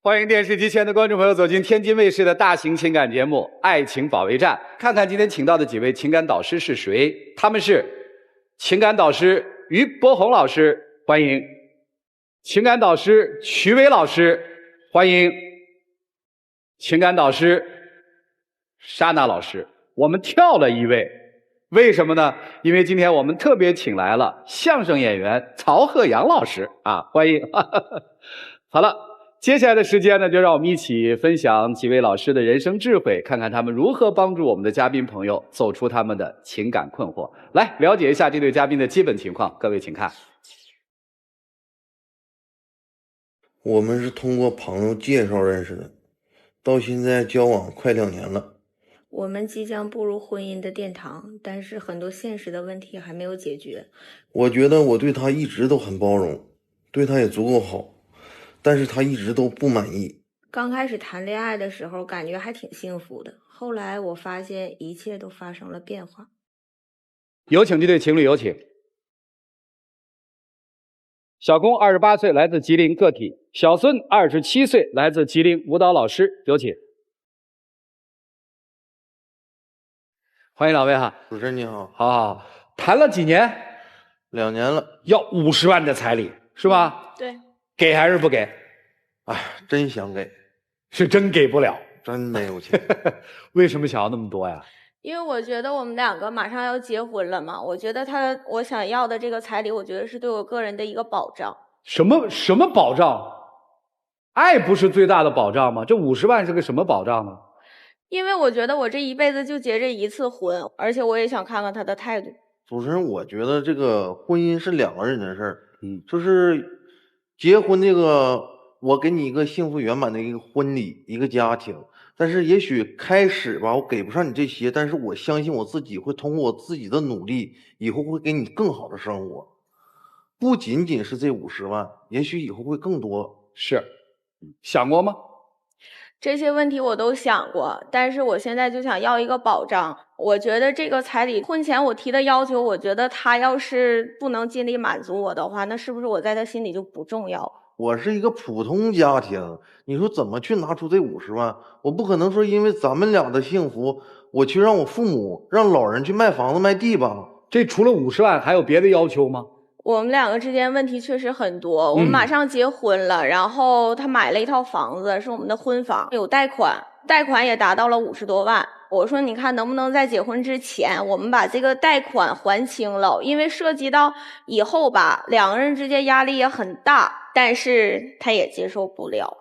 欢迎电视机前的观众朋友走进天津卫视的大型情感节目《爱情保卫战》，看看今天请到的几位情感导师是谁？他们是情感导师于博宏老师，欢迎；情感导师瞿伟老师，欢迎；情感导师莎娜老师。我们跳了一位，为什么呢？因为今天我们特别请来了相声演员曹鹤阳老师啊，欢迎。好了。接下来的时间呢，就让我们一起分享几位老师的人生智慧，看看他们如何帮助我们的嘉宾朋友走出他们的情感困惑。来了解一下这对嘉宾的基本情况，各位请看。我们是通过朋友介绍认识的，到现在交往快2年了。我们即将步入婚姻的殿堂，但是很多现实的问题还没有解决。我觉得我对他一直都很包容，对他也足够好。但是他一直都不满意。刚开始谈恋爱的时候感觉还挺幸福的，后来我发现一切都发生了变化。有请这对情侣，有请。小龚28岁，来自吉林个体；小孙27岁，来自吉林舞蹈老师，有请。欢迎两位哈。主持人你好。好好好，谈了几年？2年了。要50万的彩礼是吧？对。给还是不给？哎，真想给，是真给不了，真没有钱。为什么想要那么多呀？因为我觉得我们两个马上要结婚了嘛，我觉得我想要的这个彩礼，我觉得是对我个人的一个保障。什么保障？爱不是最大的保障吗？这50万是个什么保障呢？因为我觉得我这一辈子就结这一次婚，而且我也想看看他的态度。主持人，我觉得这个婚姻是2个人的事儿，就是结婚这个，我给你一个幸福圆满的一个婚礼，一个家庭。但是也许开始吧，我给不上你这些，但是我相信我自己会通过我自己的努力，以后会给你更好的生活。不仅仅是这50万，也许以后会更多。是，想过吗？这些问题我都想过，但是我现在就想要一个保障。我觉得这个彩礼，婚前我提的要求，我觉得他要是不能尽力满足我的话，那是不是我在他心里就不重要？我是一个普通家庭，你说怎么去拿出这50万？我不可能说因为咱们俩的幸福，我去让我父母让老人去卖房子卖地吧？这除了50万还有别的要求吗？我们两个之间问题确实很多，我们马上结婚了，然后他买了一套房子，是我们的婚房，有贷款，贷款也达到了50多万。我说你看能不能在结婚之前我们把这个贷款还清了，因为涉及到以后吧，2个人之间压力也很大，但是他也接受不了。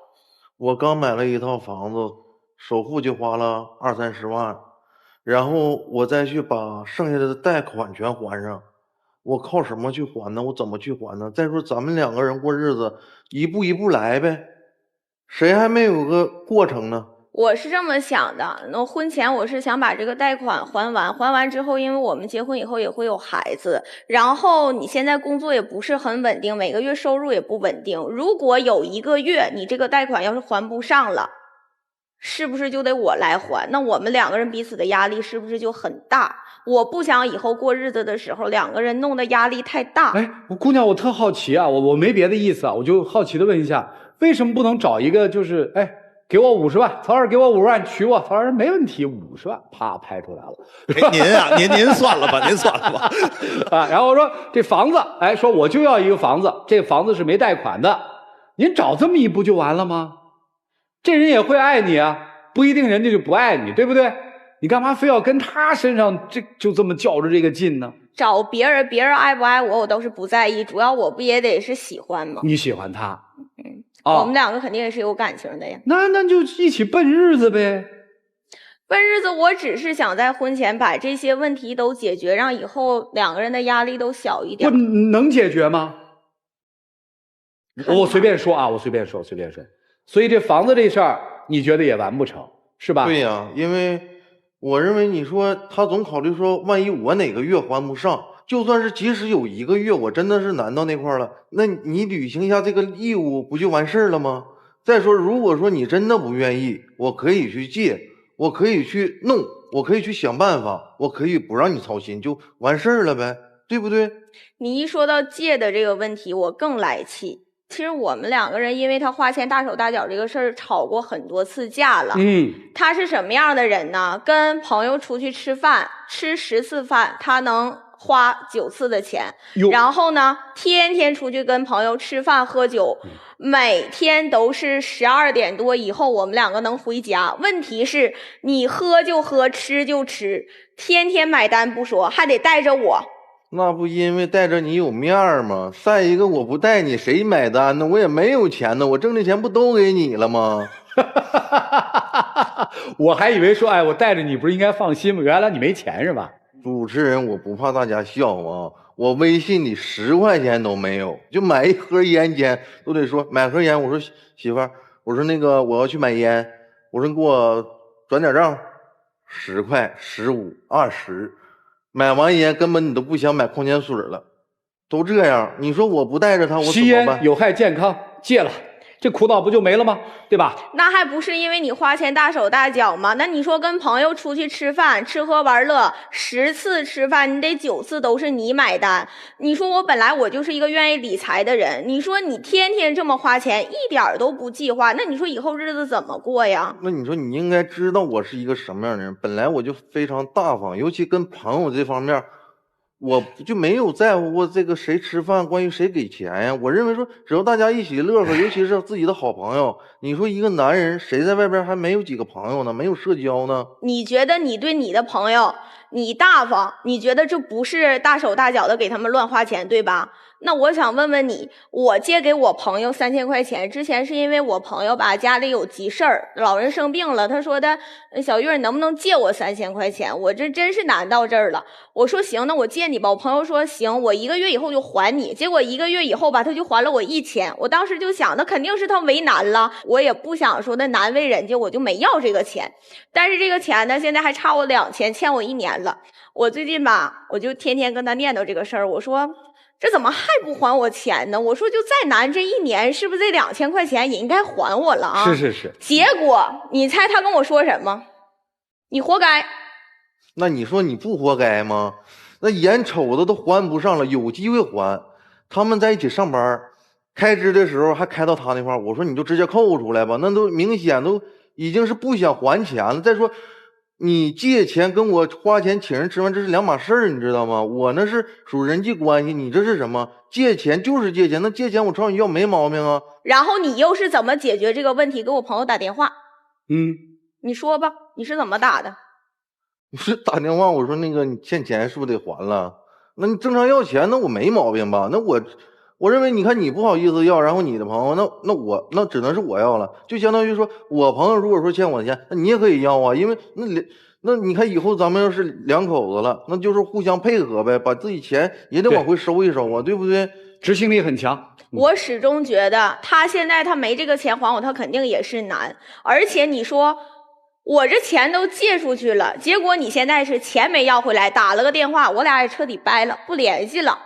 我刚买了一套房子，首付就花了20-30万，然后我再去把剩下的贷款全还上，我靠什么去还呢？我怎么去还呢？再说咱们2个人过日子，一步一步来呗，谁还没有个过程呢？我是这么想的，那婚前我是想把这个贷款还完，还完之后，因为我们结婚以后也会有孩子，然后你现在工作也不是很稳定，每个月收入也不稳定，如果有1个月你这个贷款要是还不上了，是不是就得我来还？那我们2个人彼此的压力是不是就很大？我不想以后过日子的时候2个人弄得压力太大。哎，姑娘，我特好奇啊，我没别的意思啊，我就好奇的问一下，为什么不能找一个就是给我50万，曹老师给我50万娶我，曹老师没问题，50万啪拍出来了。您啊，您算了吧，您算了吧。啊，然后我说这房子，说我就要一个房子，这房子是没贷款的，您找这么一步就完了吗？这人也会爱你啊，不一定人家就不爱你，对不对？你干嘛非要跟他身上就这么较着这个劲呢？找别人爱不爱我都是不在意，主要我不也得是喜欢吗？你喜欢他，我们2个肯定也是有感情的呀。那就一起奔日子呗。奔日子，我只是想在婚前把这些问题都解决，让以后2个人的压力都小一点。不能解决吗？我随便说啊，我随便说。所以这房子这事儿，你觉得也完不成，是吧？对呀，因为我认为你说他总考虑说，万一我哪个月还不上，就算是即使有1个月我真的是难到那块了，那你履行一下这个义务不就完事了吗？再说如果说你真的不愿意，我可以去借，我可以去弄，我可以去想办法，我可以不让你操心，就完事了呗，对不对？你一说到借的这个问题，我更来气。其实我们两个人因为他花钱大手大脚这个事儿吵过很多次架了。他是什么样的人呢？跟朋友出去吃饭，吃10次饭，他能花9次的钱。然后呢，天天出去跟朋友吃饭喝酒，每天都是12点多以后我们两个能回家。问题是你喝就喝，吃就吃，天天买单不说，还得带着我。那不因为带着你有面儿吗？再一个，我不带你谁买单呢？我也没有钱呢，我挣的钱不都给你了吗？我还以为说，哎，我带着你不是应该放心吗？原来你没钱是吧？主持人，我不怕大家笑话，我微信里10块钱都没有，就买一盒烟钱都得说买盒烟。我说媳妇儿，我说那个我要去买烟，我说你给我转点账，10块、15、20。买完烟根本你都不想买矿泉水了，都这样，你说我不带着他我怎么办？吸烟有害健康，戒了，这苦恼不就没了吗？对吧？那还不是因为你花钱大手大脚吗？那你说跟朋友出去吃饭，吃喝玩乐，10次吃饭，你得9次都是你买单。你说我本来我就是一个愿意理财的人，你说你天天这么花钱，一点都不计划，那你说以后日子怎么过呀？那你说你应该知道我是一个什么样的人，本来我就非常大方，尤其跟朋友这方面，我就没有在乎过这个谁吃饭，关于谁给钱呀。我认为说，只要大家一起乐呵，尤其是自己的好朋友。你说一个男人谁在外边还没有几个朋友呢？没有社交呢？你觉得你对你的朋友你大方，你觉得这不是大手大脚的给他们乱花钱，对吧？那我想问问你，我借给我朋友3000块钱，之前是因为我朋友吧家里有急事儿，老人生病了，他说的小月能不能借我3000块钱？我这真是难到这儿了。我说行，那我借你吧。我朋友说行，我1个月以后就还你。结果1个月以后吧，他就还了我1000。我当时就想，那肯定是他为难了，我也不想说那难为人家，我就没要这个钱。但是这个钱呢，现在还差我2000，欠我1年了。我最近吧，我就天天跟他念叨这个事儿，我说这怎么还不还我钱呢？我说就再难这1年，是不是这2000块钱也应该还我了啊？是。结果你猜他跟我说什么？你活该。那你说你不活该吗？那眼瞅着都还不上了，有机会还。他们在一起上班，开支的时候还开到他那块儿，我说你就直接扣出来吧，那都明显都已经是不想还钱了。再说你借钱跟我花钱请人吃饭，这是2码事儿，你知道吗？我那是属人际关系，你这是什么？借钱就是借钱，那借钱我朝你要没毛病啊。然后你又是怎么解决这个问题？给我朋友打电话。你说吧，你是怎么打的？你是打电话，我说那个你欠钱是不是得还了？那你正常要钱，那我没毛病吧？那我认为你看你不好意思要，然后你的朋友那只能是我要了，就相当于说我朋友如果说欠我钱，那你也可以要啊，因为那你看以后咱们要是2口子了，那就是互相配合呗，把自己钱也得往回收一收啊，对不对？执行力很强。我始终觉得他现在他没这个钱还我，他肯定也是难。而且你说我这钱都借出去了，结果你现在是钱没要回来，打了个电话，我俩也彻底掰了，不联系了。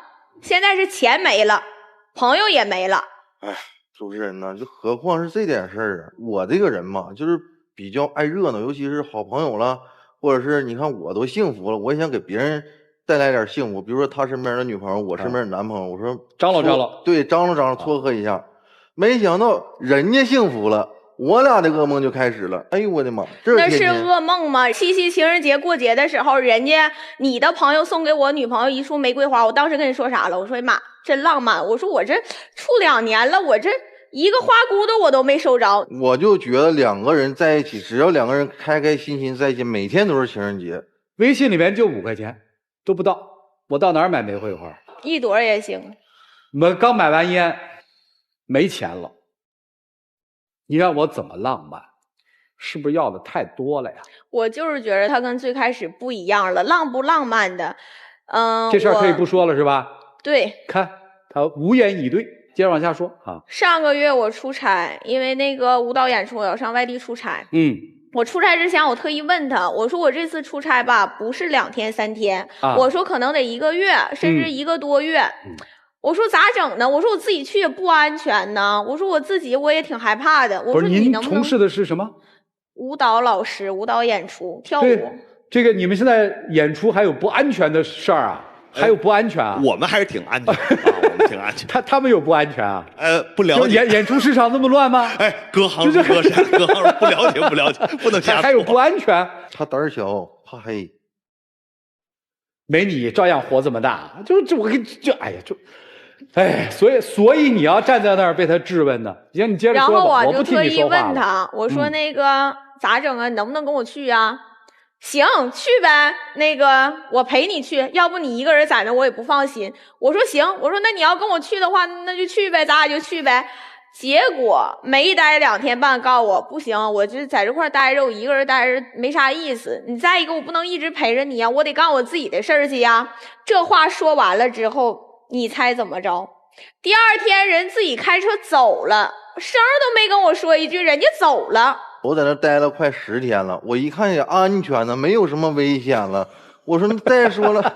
现在是钱没了，朋友也没了。哎，主持人呢，就何况是这点事儿啊。我这个人嘛，就是比较爱热闹，尤其是好朋友了，或者是你看我都幸福了，我也想给别人带来点幸福。比如说他身边的女朋友，我身边的男朋友，我说张罗，对，张罗撮合一下。没想到人家幸福了，我俩的噩梦就开始了。哎呦我的妈，那是噩梦吗？7夕情人节过节的时候，人家你的朋友送给我女朋友一束玫瑰花，我当时跟你说啥了？我说妈，真浪漫。我说我这处2年了，我这一个花骨朵我都没收着。我就觉得2个人在一起，只要2个人开开心心在一起，每天都是情人节。微信里面就5块钱都不到，我到哪儿买玫瑰花？1朵也行。我刚买完烟，没钱了。你让我怎么浪漫？是不是要的太多了呀？我就是觉得他跟最开始不一样了，浪不浪漫的，这事儿可以不说了是吧？对，看他无言以对，接着往下说啊。上个月我出差，因为那个舞蹈演出我要上外地出差。我出差之前我特意问他，我说我这次出差吧，不是2天3天，我说可能得1个月，甚至1个多月。我说咋整呢？我说我自己去也不安全呢。我说我自己我也挺害怕的。我说你能不能？从事的是什么？舞蹈老师，舞蹈演出，跳舞。对，这个你们现在演出还有不安全的事儿啊？还有不安全啊？我们还是挺安全的，我们挺安全。他们有不安全啊？不了就解。演出市场这么乱吗？哎，隔行如隔山，隔行如不了解，不了解，不能瞎说。还有不安全？他胆儿小，怕黑。没你照样活这么大，我跟哎呀哎，所以你要站在那儿被他质问呢。行，你接着说吧。然后我不就特意替你说话问他，我说那个咋整啊？你能不能跟我去啊？行，去呗。那个我陪你去，要不你一个人在那我也不放心。我说行，我说那你要跟我去的话，那就去呗，咱俩就去呗。结果没待2天半，告诉我不行，我就在这块待着，我一个人待着没啥意思。你再一个，我不能一直陪着你呀，我得干我自己的事儿去呀。这话说完了之后，你猜怎么着？第2天人自己开车走了，声儿都没跟我说一句，人家走了。我在那待了快10天了，我一看也安全呢，没有什么危险了。我说再说了，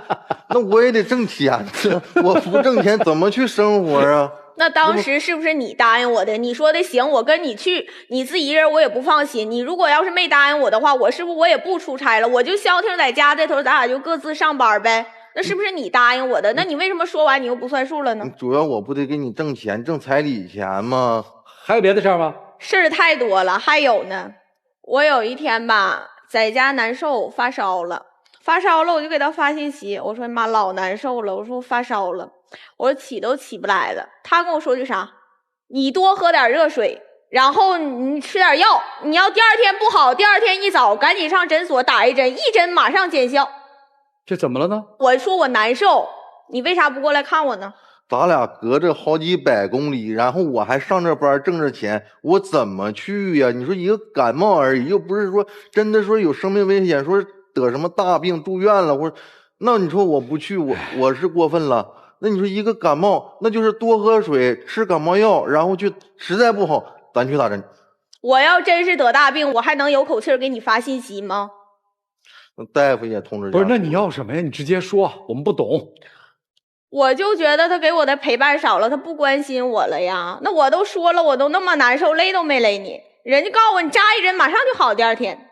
那我也得挣钱，我不挣钱怎么去生活啊？那当时是不是你答应我的？你说的行，我跟你去，你自己一人我也不放心。你如果要是没答应我的话，我是不是我也不出差了？我就消停在家这头，咱俩就各自上班呗。那是不是你答应我的？那你为什么说完你又不算数了呢？主要我不得给你挣钱，挣彩礼钱吗？还有别的事儿吗？事儿太多了，还有呢。我有一天吧，在家难受，发烧了，我就给他发信息，我说妈老难受了，我说我发烧了，我说起都起不来了。他跟我说句啥？你多喝点热水，然后你吃点药，你要第2天不好，第2天一早赶紧上诊所打一针，一针马上见效。这怎么了呢？我说我难受，你为啥不过来看我呢？咱俩隔着好几百公里，然后我还上这班挣着钱，我怎么去呀？你说一个感冒而已，又不是说真的说有生命危险，说得什么大病住院了，或者那你说我不去，我是过分了。那你说一个感冒，那就是多喝水，吃感冒药，然后去实在不好咱去打针。我要真是得大病，我还能有口气儿给你发信息吗？那大夫也通知。不是，那你要什么呀？你直接说，我们不懂。我就觉得他给我的陪伴少了，他不关心我了呀。那我都说了，我都那么难受，勒都没勒你，人家告诉我你扎一针马上就好，第2天。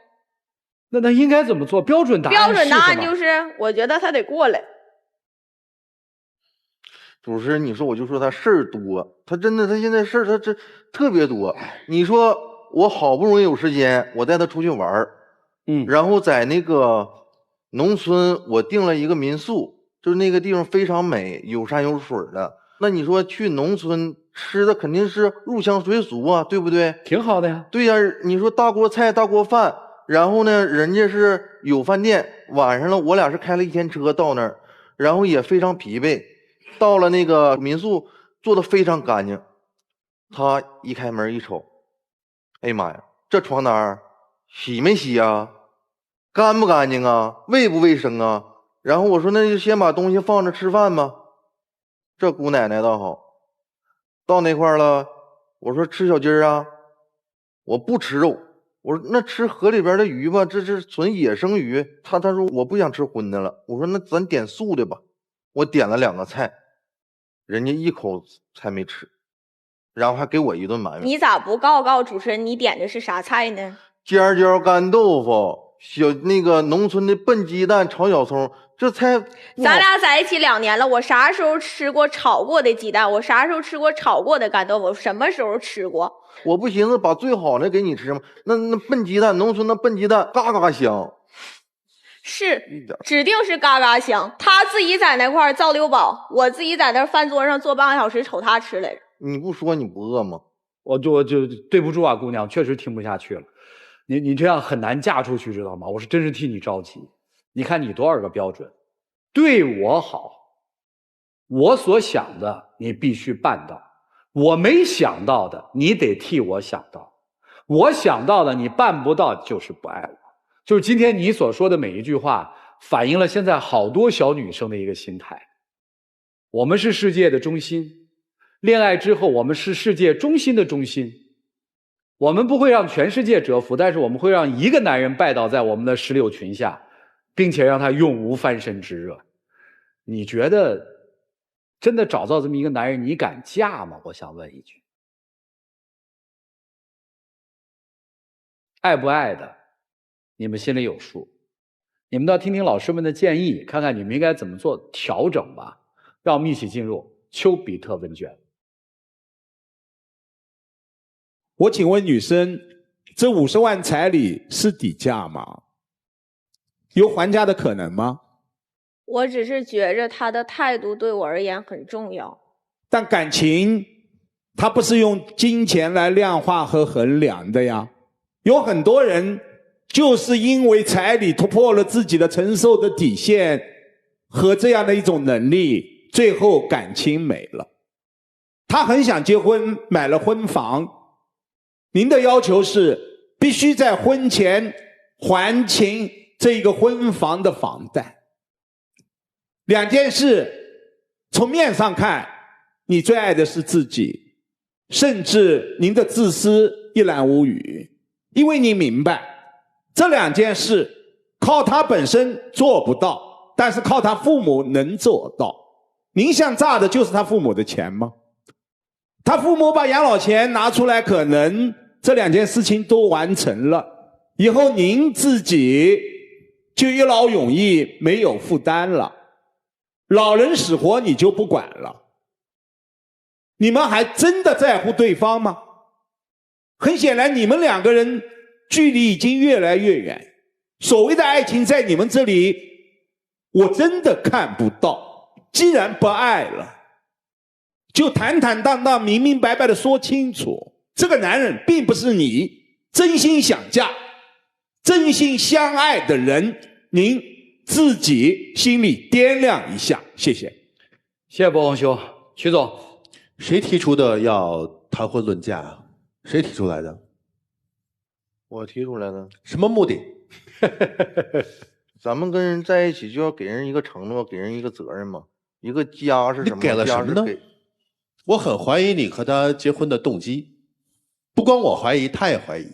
那应该怎么做？标准答案标准答案是什么？就是我觉得他得过来。主持人，你说我就说他事儿多，他真的他现在事儿他这特别多。你说我好不容易有时间，我带他出去玩儿，然后在那个农村我订了一个民宿，就是那个地方非常美，有山有水的。那你说去农村吃的肯定是入乡随俗啊，对不对？挺好的呀。对呀，你说大锅菜大锅饭，然后呢人家是有饭店，晚上了我俩是开了1天车到那儿，然后也非常疲惫。到了那个民宿，做的非常干净。他一开门一瞅，哎呀妈呀，这床单洗没洗啊？干不干净啊？卫不卫生啊？然后我说那就先把东西放着吃饭吧。这姑奶奶倒好，到那块了，我说吃小鸡儿啊，我不吃肉。我说那吃河里边的鱼吧，这是纯野生鱼。他说我不想吃荤的了。我说那咱点素的吧。我点了2个菜。人家一口菜没吃，然后还给我一顿埋怨。你咋不告诉主持人你点的是啥菜呢？尖椒干豆腐，那个农村的笨鸡蛋炒小葱，这菜咱俩在一起2年了，我啥时候吃过炒过的鸡蛋？我啥时候吃过炒过的干豆腐？什么时候吃过？我不寻思把最好的给你吃吗？那笨鸡蛋，农村的笨鸡蛋嘎嘎香。是，指定是嘎嘎香。他自己在那块造溜饱，我自己在那饭桌上坐半个小时瞅他吃来着。你不说你不饿吗？我就对不住啊，姑娘，确实听不下去了。你这样很难嫁出去，知道吗？我是真是替你着急。你看你多少个标准，对我好，我所想的你必须办到，我没想到的你得替我想到，我想到的你办不到就是不爱我。就是今天你所说的每一句话，反映了现在好多小女生的一个心态。我们是世界的中心，恋爱之后我们是世界中心的中心。我们不会让全世界折服，但是我们会让一个男人拜倒在我们的石榴裙下，并且让他永无翻身之热。你觉得真的找到这么一个男人，你敢嫁吗？我想问一句。爱不爱的你们心里有数，你们倒听听老师们的建议，看看你们应该怎么做调整吧。让我们一起进入丘比特问卷。我请问女生，这50万彩礼是底价吗？有还价的可能吗？我只是觉着他的态度对我而言很重要。但感情，它不是用金钱来量化和衡量的呀。有很多人就是因为彩礼突破了自己的承受的底线和这样的一种能力，最后感情没了。他很想结婚，买了婚房，您的要求是必须在婚前还清这个婚房的房贷。两件事，从面上看，你最爱的是自己，甚至您的自私一览无余，因为你明白这两件事靠他本身做不到，但是靠他父母能做到。您想榨的就是他父母的钱吗？他父母把养老钱拿出来，可能这两件事情都完成了，以后您自己就一劳永逸，没有负担了。老人死活你就不管了，你们还真的在乎对方吗？很显然你们两个人距离已经越来越远，所谓的爱情在你们这里我真的看不到。既然不爱了，就坦坦荡荡明明白白的说清楚，这个男人并不是你真心想嫁真心相爱的人，您自己心里掂量一下。谢谢。谢谢博宏兄。曲总，谁提出的要谈婚论嫁啊？谁提出来的？我提出来的。什么目的？咱们跟人在一起就要给人一个承诺，给人一个责任嘛。一个家是什么？你给了什么呢？我很怀疑你和他结婚的动机，不光我怀疑，他也怀疑，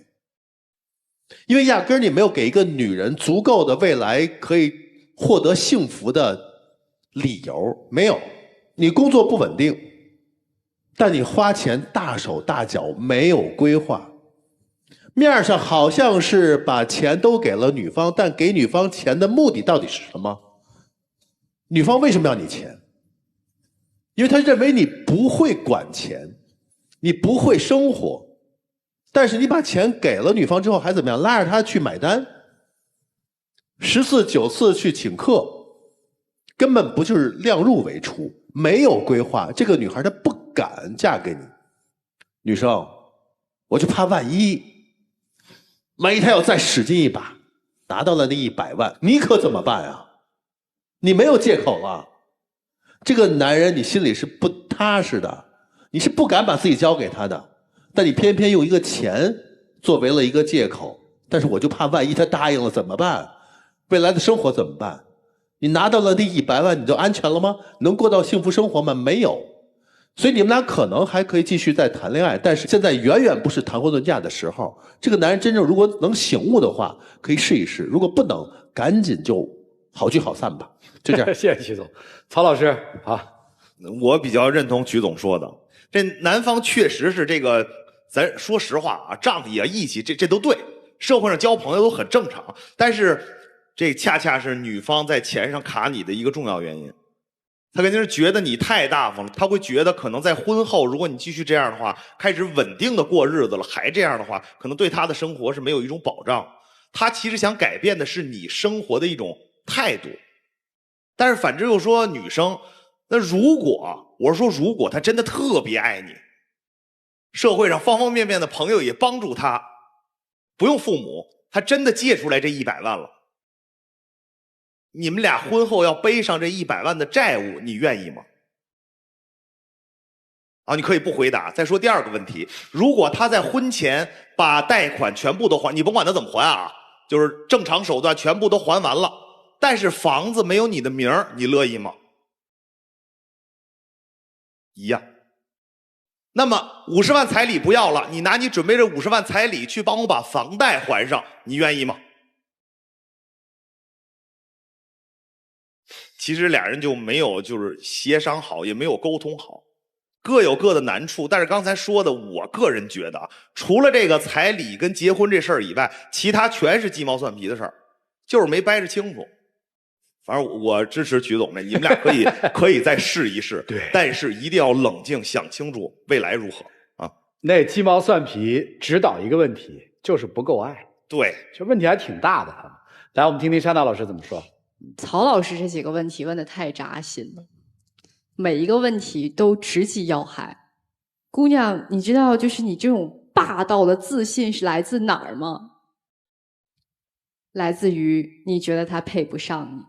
因为压根儿你没有给一个女人足够的未来可以获得幸福的理由，没有。你工作不稳定，但你花钱大手大脚，没有规划。面上好像是把钱都给了女方，但给女方钱的目的到底是什么？女方为什么要你钱？因为她认为你不会管钱，你不会生活。但是你把钱给了女方之后还怎么样？拉着她去买单，10次9次去请客，根本不就是量入为出，没有规划。这个女孩她不敢嫁给你。女生，我就怕万一她要再使劲一把，拿到了那100万，你可怎么办啊？你没有借口了。这个男人你心里是不踏实的，你是不敢把自己交给他的，但你偏偏用一个钱作为了一个借口。但是我就怕万一他答应了怎么办？未来的生活怎么办？你拿到了那100万，你就安全了吗？能过到幸福生活吗？没有。所以你们俩可能还可以继续再谈恋爱，但是现在远远不是谈婚论嫁的时候。这个男人真正如果能醒悟的话，可以试一试；如果不能，赶紧就好聚好散吧。就这样。谢谢曲总。曹老师啊，我比较认同曲总说的，这男方确实是这个，咱说实话啊，仗义啊、义气，这都对，社会上交朋友都很正常。但是这恰恰是女方在钱上卡你的一个重要原因。他肯定是觉得你太大方了，他会觉得可能在婚后，如果你继续这样的话，开始稳定的过日子了，还这样的话，可能对他的生活是没有一种保障。他其实想改变的是你生活的一种态度。但是反之又说女生，那如果我是说如果他真的特别爱你，社会上方方面面的朋友也帮助他，不用父母，他真的借出来这100万了，你们俩婚后要背上这100万的债务，你愿意吗？啊，你可以不回答。再说第二个问题，如果他在婚前把贷款全部都还，你甭管他怎么还啊，就是正常手段全部都还完了，但是房子没有你的名儿，你乐意吗？一样。那么50万彩礼不要了，你拿你准备这50万彩礼去帮我把房贷还上，你愿意吗？其实俩人就没有就是协商好，也没有沟通好，各有各的难处。但是刚才说的，我个人觉得，除了这个彩礼跟结婚这事儿以外，其他全是鸡毛蒜皮的事儿，就是没掰扯清楚。反正我支持曲总的，你们俩可以再试一试，对，但是一定要冷静想清楚未来如何啊。那鸡毛蒜皮指导一个问题，就是不够爱。对，这问题还挺大的。来，我们听听山大老师怎么说。曹老师这几个问题问得太扎心了，每一个问题都直击要害。姑娘，你知道就是你这种霸道的自信是来自哪儿吗？来自于你觉得他配不上你。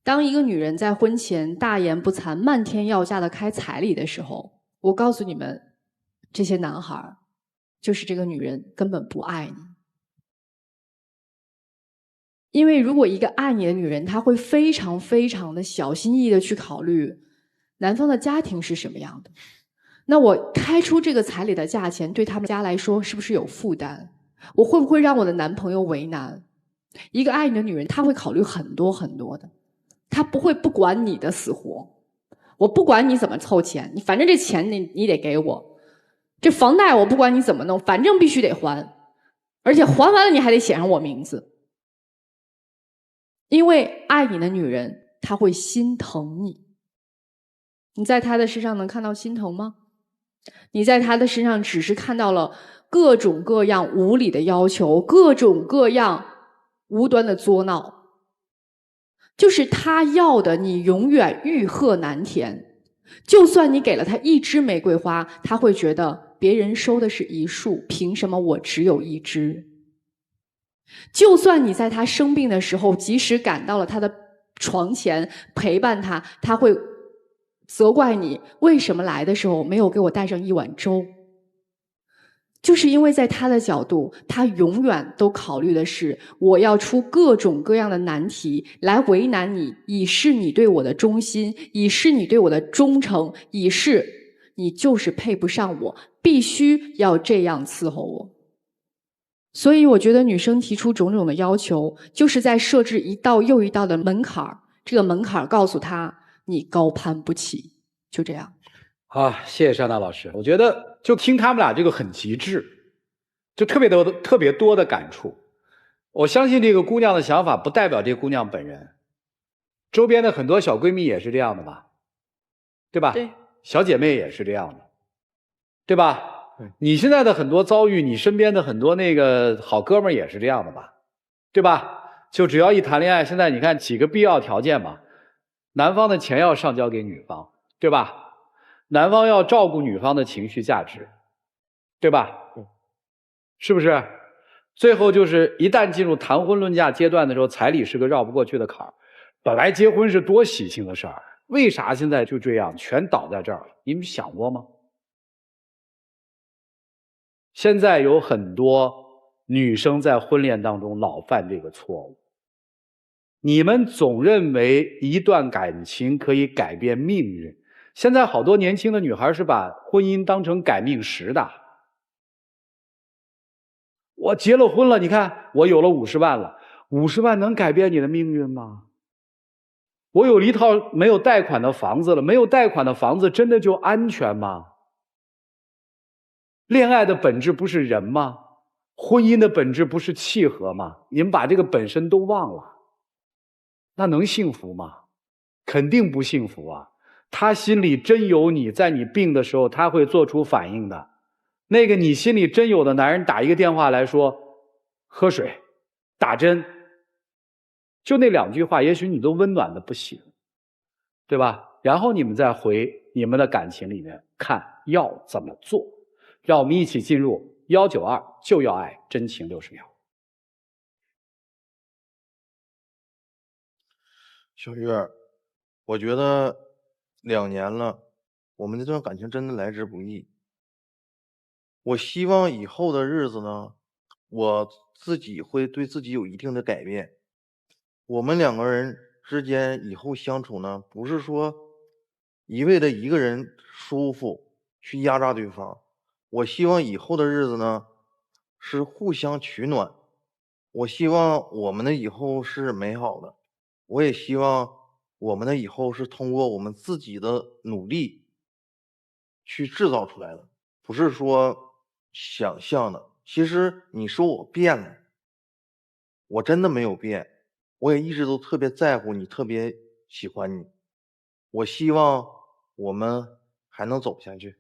当一个女人在婚前大言不惭、漫天要价的开彩礼的时候，我告诉你们，这些男孩就是这个女人根本不爱你。因为如果一个爱你的女人，她会非常非常的小心翼翼的去考虑男方的家庭是什么样的。那我开出这个彩礼的价钱对他们家来说是不是有负担？我会不会让我的男朋友为难？一个爱你的女人，她会考虑很多很多的，她不会不管你的死活。我不管你怎么凑钱，你反正这钱你得给我，这房贷我不管你怎么弄，反正必须得还，而且还完了你还得写上我名字。因为爱你的女人，她会心疼你。你在她的身上能看到心疼吗？你在她的身上只是看到了各种各样无理的要求，各种各样无端的作闹。就是她要的，你永远欲壑难填。就算你给了她一支玫瑰花，她会觉得别人收的是一束，凭什么我只有一支？就算你在他生病的时候及时赶到了他的床前陪伴他，他会责怪你为什么来的时候没有给我带上一碗粥。就是因为在他的角度，他永远都考虑的是我要出各种各样的难题来为难你，以示你对我的忠心，以示你对我的忠诚，以示你就是配不上我，必须要这样伺候我。所以我觉得女生提出种种的要求，就是在设置一道又一道的门槛，这个门槛告诉她你高攀不起，就这样。好，谢谢山大老师。我觉得就听他们俩这个很极致，就特别多的感触。我相信这个姑娘的想法不代表这个姑娘本人，周边的很多小闺蜜也是这样的吧，对吧？对，小姐妹也是这样的，对吧？你现在的很多遭遇，你身边的很多那个好哥们儿也是这样的吧，对吧？就只要一谈恋爱，现在你看几个必要条件嘛，男方的钱要上交给女方，对吧？男方要照顾女方的情绪价值，对吧？是不是？最后就是一旦进入谈婚论嫁阶段的时候，彩礼是个绕不过去的坎儿。本来结婚是多喜庆的事儿，为啥现在就这样全倒在这儿了？你们想过吗？现在有很多女生在婚恋当中老犯这个错误。你们总认为一段感情可以改变命运，现在好多年轻的女孩是把婚姻当成改命石的。我结了婚了，你看我有了50万了，50万能改变你的命运吗？我有了一套没有贷款的房子了，没有贷款的房子真的就安全吗？恋爱的本质不是人吗？婚姻的本质不是契合吗？你们把这个本身都忘了，那能幸福吗？肯定不幸福啊！他心里真有你，在你病的时候他会做出反应的。那个你心里真有的男人打一个电话来说喝水打针，就那2句话也许你都温暖的不行，对吧？然后你们再回你们的感情里面看要怎么做。让我们一起进入192就要爱真情60秒。小月，我觉得2年了，我们这段感情真的来之不易。我希望以后的日子呢，我自己会对自己有一定的改变。我们2个人之间以后相处呢，不是说一味的一个人舒服去压榨对方。我希望以后的日子呢，是互相取暖。我希望我们的以后是美好的，我也希望我们的以后是通过我们自己的努力去制造出来的，不是说想象的。其实你说我变了，我真的没有变。我也一直都特别在乎你，特别喜欢你。我希望我们还能走下去。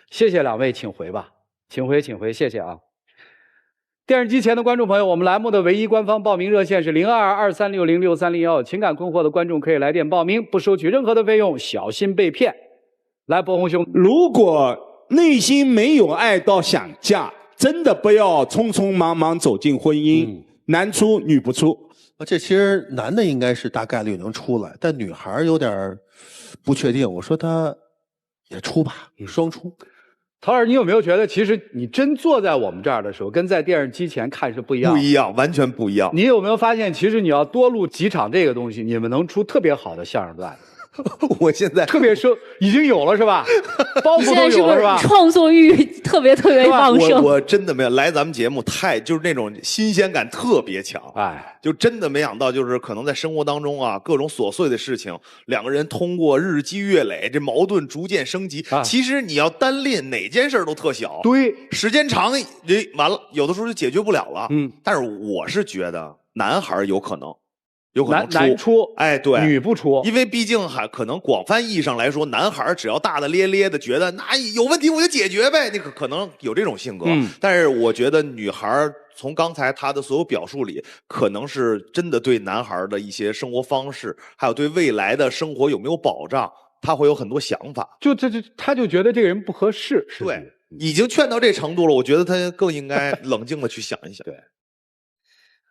谢谢两位，请回吧，请回，请回，谢谢啊。电视机前的观众朋友，我们栏目的唯一官方报名热线是0223606301，情感困惑的观众可以来电报名，不收取任何的费用，小心被骗。来，博宏兄，如果内心没有爱到想嫁，真的不要匆匆忙忙走进婚姻，男出女不出。这其实男的应该是大概率能出来，但女孩有点不确定。我说他也出吧，双出。陶老师，你有没有觉得，其实你真坐在我们这儿的时候，跟在电视机前看是不一样的？不一样，完全不一样。你有没有发现，其实你要多录几场这个东西，你们能出特别好的相声段子？我现在特别收，已经有了是吧？包袱都有了是吧？创作欲特别旺盛。我真的没有来咱们节目就是那种新鲜感特别强，哎，就真的没想到，就是可能在生活当中啊，各种琐碎的事情，两个人通过日积月累，这矛盾逐渐升级。其实你要单练哪件事都特小，对，时间长，完了，有的时候就解决不了了。但是我是觉得男孩有可能男出，哎，对，女不出，因为毕竟可能广泛意义上来说，男孩只要大大咧咧的觉得那有问题我就解决呗，那个可能有这种性格。但是我觉得女孩从刚才她的所有表述里，可能是真的对男孩的一些生活方式，还有对未来的生活有没有保障，他会有很多想法。他就觉得这个人不合适，对，已经劝到这程度了，我觉得他更应该冷静的去想一想。对，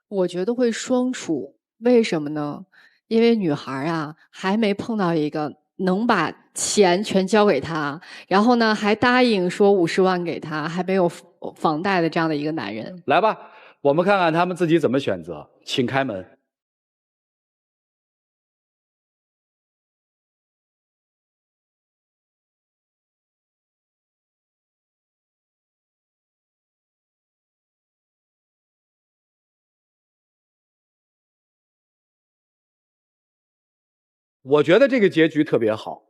我觉得会双出。为什么呢？因为女孩啊，还没碰到一个能把钱全交给她，然后呢还答应说50万给她，还没有房贷的这样的一个男人。来吧，我们看看他们自己怎么选择，请开门。我觉得这个结局特别好，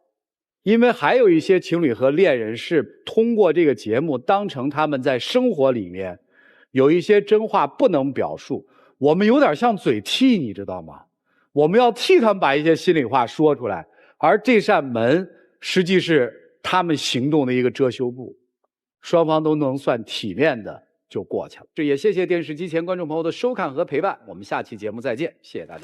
因为还有一些情侣和恋人是通过这个节目当成他们在生活里面有一些真话不能表述，我们有点像嘴替，你知道吗？我们要替他们把一些心里话说出来，而这扇门实际是他们行动的一个遮羞布，双方都能算体面的就过去了。这也谢谢电视机前观众朋友的收看和陪伴，我们下期节目再见，谢谢大家。